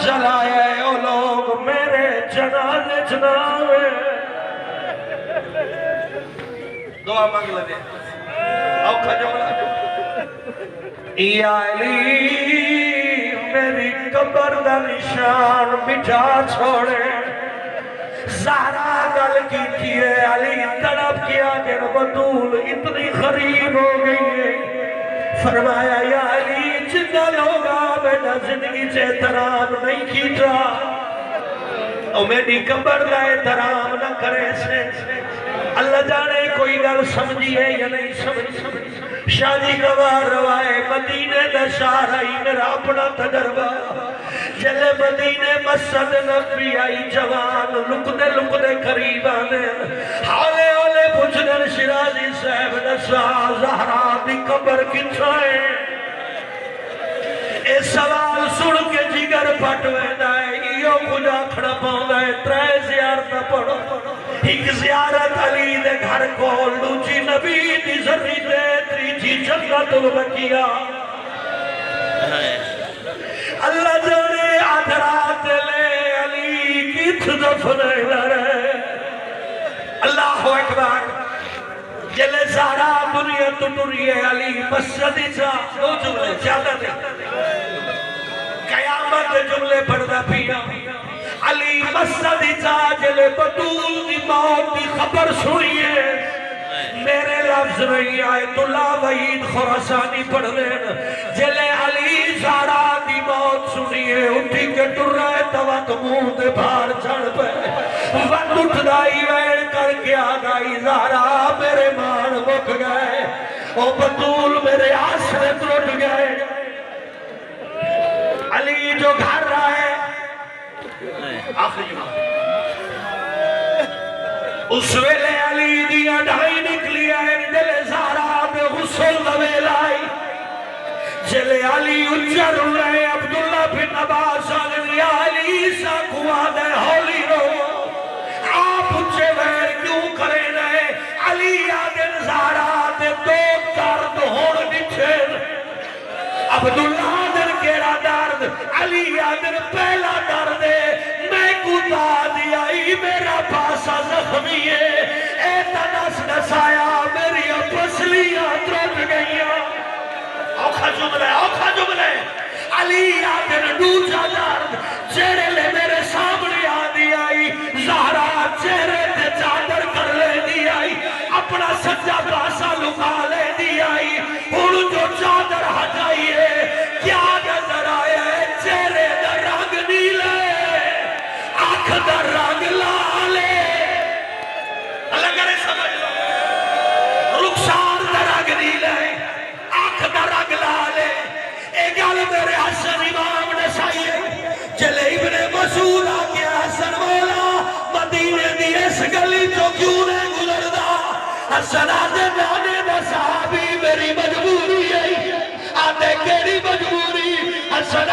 جلایا او لوگ میرے جنازے جناوے دعا مانگ لے اوکھا جملہ یا علی میری قبر دا نشان مٹا چھوڑے زہرا گل کی تھیے علی تڑپ کیا کہ بطول اتنی قریب ہو گئی ہے فرمایا یا علی جنہ لوگا بیٹا زندگی سے احترام نہیں کیتا او میری قبر دا احترام نہ کرے سے اللہ جانے کوئی گل سمجھیے یا نہیں سمجھ شادی گوار روائے مدینے دا شاہرائی میرا اپنا تجربہ جلے مدینے مسجد نبی آئی جوان لکدے قریب آنے حالے اولے پوچھنے شرازی صاحب نسا زہرا دی قبر کتھائے اے سوال سن کے جگر پھٹوے دائے ایو خدا کھڑا پاؤں دائے ترائے زیارتہ پڑھو ایک زیارت علی دے گھر کو لوچی نبی دی ذری دے تریجی جنت البقیہ اللہ جانے آدھرات لے علی کت دفنے لرے اللہ اکبر جلے زہرا دنیا تو ٹریے علی مسجدی جا دو جملے زیادہ دے قیامت جملے پڑھنا پیا علی مسجدی جا جلے بطول دی موت دی خبر سنیے میرے لفظ نہیں آیت اللہ وحید خراسانی پڑھ لین جلے علی زہرا دی موت سنیے اٹھی کے ٹر رہے توت منہ دے بھار چڑھ پہ وقت اٹھ دائی ویڑ کر کے آگائی زہرا میرے مان مک گئے او بطول میرے آسرے ترٹ گئے علی جو گھر رہا ہے آخری اس ویلے علی دیا ڈھائی نکلی آئے دل زہرا بے غسل دویل آئی جلے علی اجر رہے عبداللہ بن عباس آگے یا علی سا کوا دے ہولی رو آپ اچھے ویر کیوں کرے رہے علی آگن زہرا دے دو درد ہون نچھر عبداللہ در کیڑا درد علی آگن پہلا درد میں کتا دیا ہی میرا پاسا زخمی ہے اے تنس نسایا میری پسلیاں ترٹ گئیاں اوکھا جملے علی آدھر دوجہ درد چہرے لے میرے سامنے آدھی آئی زہرا چہرے تے چادر کر لے دی آئی اپنا سجا پاسا لکا لے دی آئی ان جو چادر ہٹائی ہے کیا نظر آیا ہے چہرے در رنگ نیلے آنکھ در رنگ لالے اللہ کرے سمجھ لو رخسار در رنگ نیلے آنکھ در رنگ لالے اے گل میرے حسن امام نسائیے جلے ابن مسعود آگے حسن مولا مدینے دی اس گلی تو کیوں نے گزردہ حسن آدھے نانے دا صحابی میری مجبوری ہے آدھے کیڑی مجبوری حسن